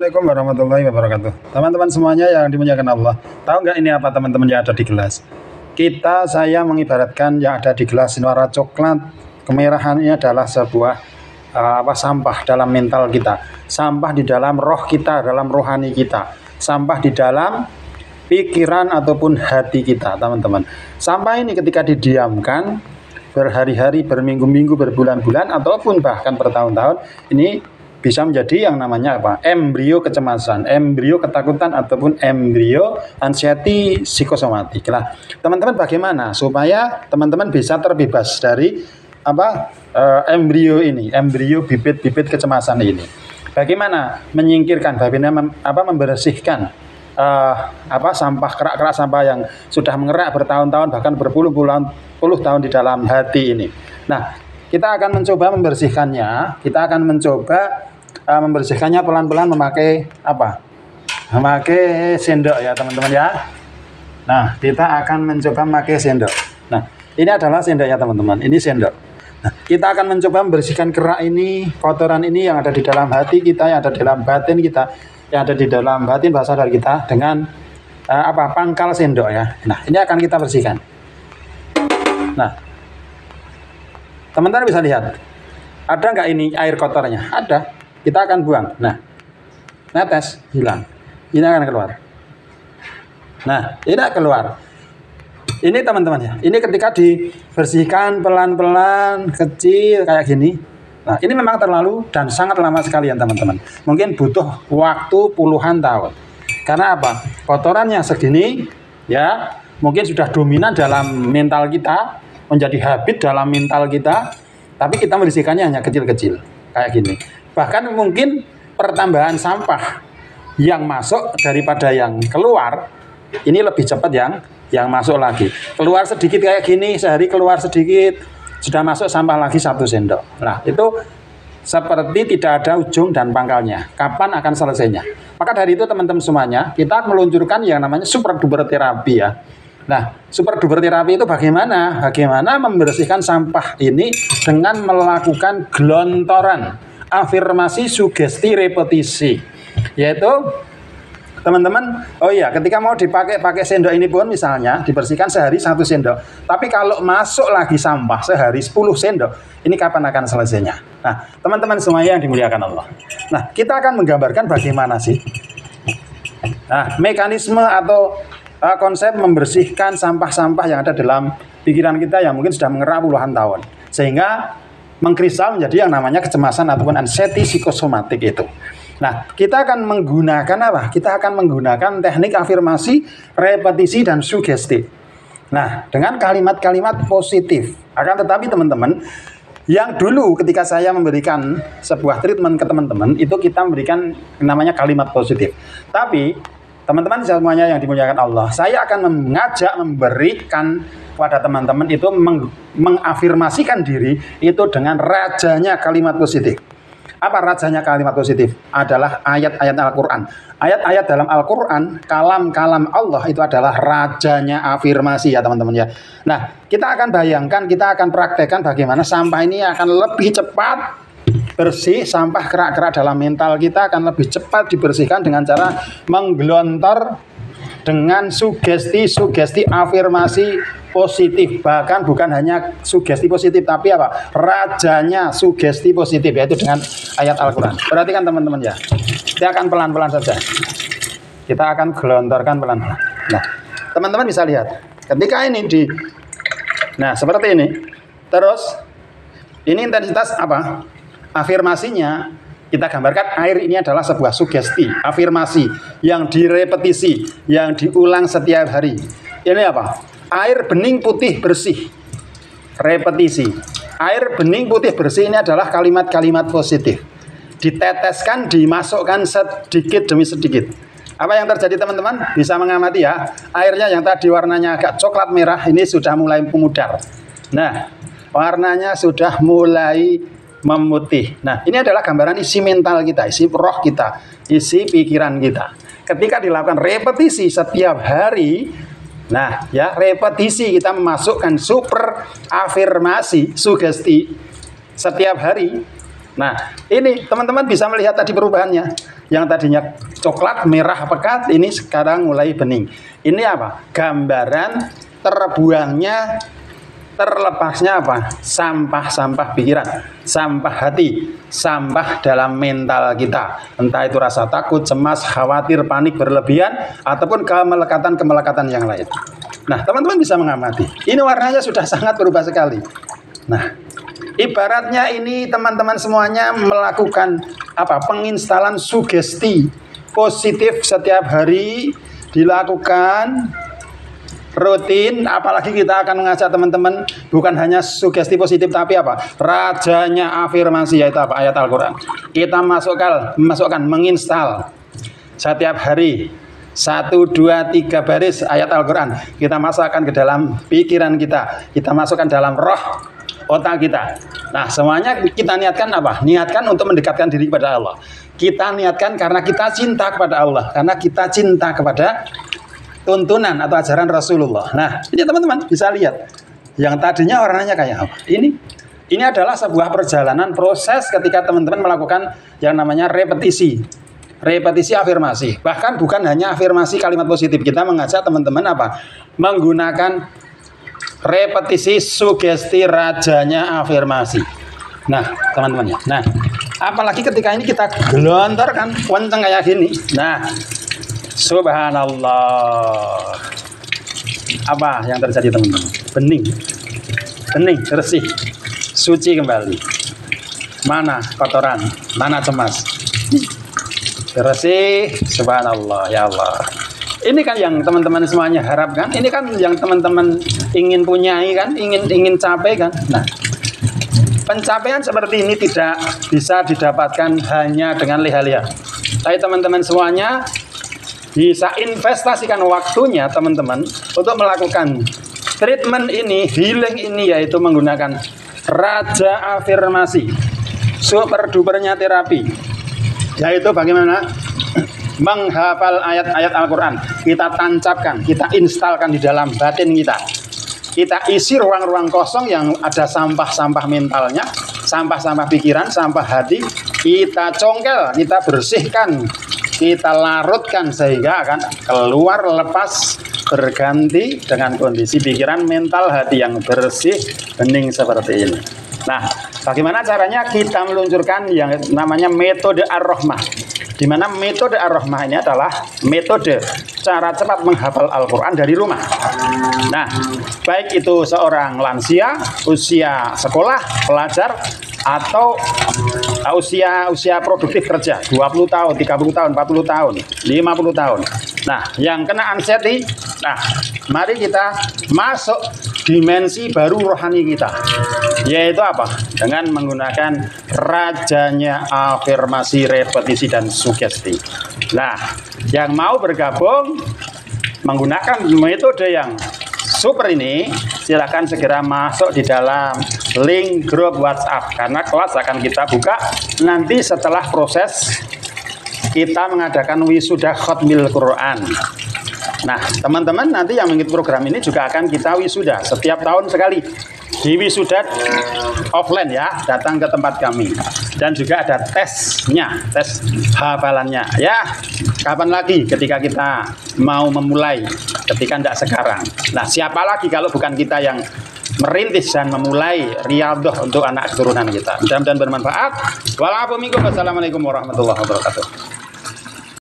Assalamualaikum warahmatullahi wabarakatuh. Teman-teman semuanya yang dimuliakan Allah. Tahu nggak ini apa teman-teman yang ada di gelas? Saya mengibaratkan yang ada di gelas ini warna coklat kemerahan ini adalah sebuah sampah dalam mental kita, sampah di dalam roh kita, dalam rohani kita, sampah di dalam pikiran ataupun hati kita, teman-teman. Sampah ini ketika didiamkan berhari-hari, berminggu-minggu, berbulan-bulan ataupun bahkan bertahun-tahun, ini bisa menjadi yang namanya apa? Embrio kecemasan, embrio ketakutan ataupun embrio anxiety psikosomatik. Lah, teman-teman bagaimana supaya teman-teman bisa terbebas dari embrio ini, embrio bibit-bibit kecemasan ini? Bagaimana menyingkirkan, bagaimana membersihkan sampah, kerak-kerak sampah yang sudah mengerak bertahun-tahun bahkan berpuluh-puluh tahun di dalam hati ini. Nah, kita akan mencoba membersihkannya. Kita akan mencoba membersihkannya pelan-pelan memakai memakai sendok ya, teman-teman ya. Nah, kita akan mencoba memakai sendok. Nah, ini adalah sendoknya, teman-teman. Ini sendok. Nah, kita akan mencoba membersihkan kerak ini, kotoran ini yang ada di dalam hati kita, yang ada di dalam batin kita, yang ada di dalam batin bahasa dari kita dengan pangkal sendok ya. Nah, ini akan kita bersihkan. Nah, teman-teman bisa lihat, ada nggak ini air kotornya? Ada. Kita akan buang. Nah, netes, hilang. Ini akan keluar. Nah, ini keluar. Ini teman-teman ya. Ini ketika dibersihkan pelan-pelan, kecil kayak gini. Nah, ini memang terlalu dan sangat lama sekali ya, teman-teman. Mungkin butuh waktu puluhan tahun. Karena apa? Kotorannya segini, ya, mungkin sudah dominan dalam mental kita, menjadi habit dalam mental kita, tapi kita membersihkannya hanya kecil-kecil kayak gini. Bahkan mungkin pertambahan sampah yang masuk daripada yang keluar ini lebih cepat yang masuk lagi. Keluar sedikit kayak gini, sehari keluar sedikit, sudah masuk sampah lagi 1 sendok. Nah, itu seperti tidak ada ujung dan pangkalnya. Kapan akan selesainya? Maka dari itu teman-teman semuanya, kita meluncurkan yang namanya super duper terapi ya. Nah, super duper terapi itu bagaimana? Bagaimana membersihkan sampah ini dengan melakukan gelontoran, afirmasi, sugesti, repetisi. Yaitu teman-teman, ketika mau pakai sendok ini pun misalnya dibersihkan sehari 1 sendok. Tapi kalau masuk lagi sampah sehari 10 sendok, ini kapan akan selesainya? Nah, teman-teman semuanya yang dimuliakan Allah. Nah, kita akan menggambarkan bagaimana sih mekanisme atau konsep membersihkan sampah-sampah yang ada dalam pikiran kita yang mungkin sudah mengerak puluhan tahun, sehingga mengkristal menjadi yang namanya kecemasan ataupun anxiety psikosomatik itu. Nah, kita akan menggunakan apa? Kita akan menggunakan teknik afirmasi, repetisi, dan sugesti. Nah, dengan kalimat-kalimat positif. Akan tetapi teman-teman, yang dulu ketika saya memberikan sebuah treatment ke teman-teman, itu kita memberikan namanya kalimat positif. Tapi teman-teman semuanya yang dimuliakan Allah, saya akan memberikan kepada teman-teman itu mengafirmasikan diri itu dengan rajanya kalimat positif. Apa rajanya kalimat positif? Adalah ayat-ayat Al-Quran. Ayat-ayat dalam Al-Quran, kalam-kalam Allah itu adalah rajanya afirmasi ya, teman-teman ya. Nah, kita akan bayangkan, kita akan praktekkan bagaimana sampah ini akan lebih cepat bersih. Sampah kerak-kerak dalam mental kita akan lebih cepat dibersihkan dengan cara menggelontor dengan sugesti afirmasi positif. Bahkan bukan hanya sugesti positif, tapi rajanya sugesti positif, yaitu dengan ayat Al-Quran. Perhatikan teman-teman ya, kita akan pelan-pelan saja, kita akan gelontorkan pelan-pelan. Nah, teman-teman bisa lihat ketika ini seperti ini. Terus ini intensitas afirmasinya. Kita gambarkan air ini adalah sebuah sugesti, afirmasi yang direpetisi, yang diulang setiap hari. Ini air bening putih bersih. Repetisi. Air bening putih bersih ini adalah kalimat-kalimat positif. Diteteskan, dimasukkan sedikit demi sedikit. Apa yang terjadi teman-teman? Bisa mengamati ya. Airnya yang tadi warnanya agak coklat merah, ini sudah mulai memudar. Nah, warnanya sudah mulai memutih. Nah, ini adalah gambaran isi mental kita, isi roh kita, isi pikiran kita. Ketika dilakukan repetisi setiap hari, repetisi kita memasukkan super afirmasi, sugesti setiap hari, Nah, ini teman-teman bisa melihat tadi perubahannya. Yang tadinya coklat, merah, pekat, ini sekarang mulai bening. Ini apa? Gambaran terbuangnya, terlepasnya apa? Sampah-sampah pikiran, sampah hati, sampah dalam mental kita. Entah itu rasa takut, cemas, khawatir, panik berlebihan, ataupun kemelekatan-kemelekatan yang lain. Nah, teman-teman bisa mengamati. Ini warnanya sudah sangat berubah sekali. Nah, ibaratnya ini teman-teman semuanya melakukan apa? Penginstalan sugesti positif setiap hari dilakukan rutin, apalagi kita akan mengajak teman-teman bukan hanya sugesti positif tapi apa? Rajanya afirmasi, yaitu apa? Ayat Al-Qur'an. Kita masukkan menginstal setiap hari 1, 2, 3 baris ayat Al-Qur'an. Kita masukkan ke dalam pikiran kita masukkan dalam roh otak kita. Nah, semuanya kita niatkan apa? Niatkan untuk mendekatkan diri kepada Allah. Kita niatkan karena kita cinta kepada Allah, karena kita cinta kepada tuntunan atau ajaran Rasulullah. Nah, ini teman-teman bisa lihat. Yang tadinya warnanya kayak apa? Ini adalah sebuah perjalanan proses ketika teman-teman melakukan yang namanya repetisi afirmasi. Bahkan bukan hanya afirmasi kalimat positif. Kita mengajak teman-teman apa? Menggunakan repetisi sugesti rajanya afirmasi. Nah, teman-teman ya. Nah, apalagi ketika ini kita gelontorkan kenceng kayak gini. Nah, subhanallah. Apa yang terjadi, teman-teman? Bening, bersih, suci kembali. Mana kotoran, mana cemas. Bersih, subhanallah, ya Allah. Ini kan yang teman-teman semuanya harapkan. Ini kan yang teman-teman ingin punyai kan, ingin capai kan. Nah, pencapaian seperti ini tidak bisa didapatkan hanya dengan leha-leha. Tapi teman-teman semuanya bisa investasikan waktunya teman-teman untuk melakukan treatment ini, healing ini, yaitu menggunakan raja afirmasi, super dupernya terapi, yaitu bagaimana menghafal ayat-ayat Al-Quran. Kita tancapkan, kita instalkan di dalam batin kita. Kita isi ruang-ruang kosong yang ada sampah-sampah mentalnya, sampah-sampah pikiran, sampah hati. Kita congkel, kita bersihkan, kita larutkan sehingga akan keluar, lepas, berganti dengan kondisi pikiran, mental, hati yang bersih, bening seperti ini. Nah, bagaimana caranya? Kita meluncurkan yang namanya metode Ar-Rahmah. Di mana metode Ar-Rahmah ini adalah metode cara cepat menghafal Al-Quran dari rumah. Nah, baik itu seorang lansia, usia sekolah, pelajar, atau usia produktif kerja, 20 tahun, 30 tahun, 40 tahun, 50 tahun. Nah, yang kena anxiety, nah, mari kita masuk dimensi baru rohani kita, yaitu apa? Dengan menggunakan rajanya afirmasi, repetisi, dan sugesti. Nah, yang mau bergabung menggunakan metode yang super ini, silakan segera masuk di dalam link grup WhatsApp, karena kelas akan kita buka nanti setelah proses kita mengadakan wisuda khatmil Quran. Nah, teman-teman nanti yang mengikuti program ini juga akan kita wisuda setiap tahun sekali. Di wisuda offline ya, datang ke tempat kami. Dan juga ada tesnya, tes hafalannya. Ya, kapan lagi ketika kita mau memulai, ketika tidak sekarang. Nah, siapa lagi kalau bukan kita yang merintis dan memulai riyadhah untuk anak keturunan kita. Mudah-mudahan bermanfaat. Wassalamualaikum warahmatullahi wabarakatuh.